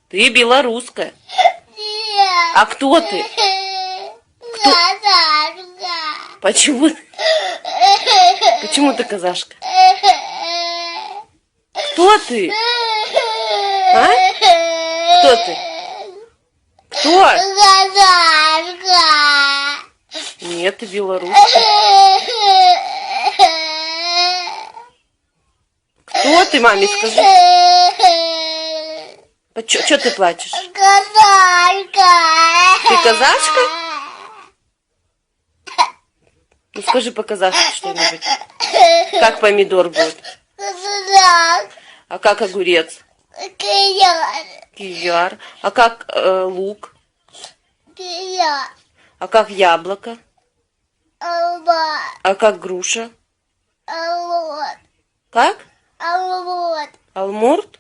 Ты белорусская. Нет. А кто ты? Казашка. Почему? Почему ты казашка? Кто ты? А? Кто ты? Кто? Казашка. Нет, ты белорусская. Кто ты, маме, скажи? Чё ты плачешь? Казашка. Ты казашка? Ну скажи по-казахски что-нибудь. Как помидор будет? Казак. А как огурец? Кияр. Кияр. А как лук? Кияр. А как яблоко? Алба. А как груша? Алот. Как? Алот. Алмурт?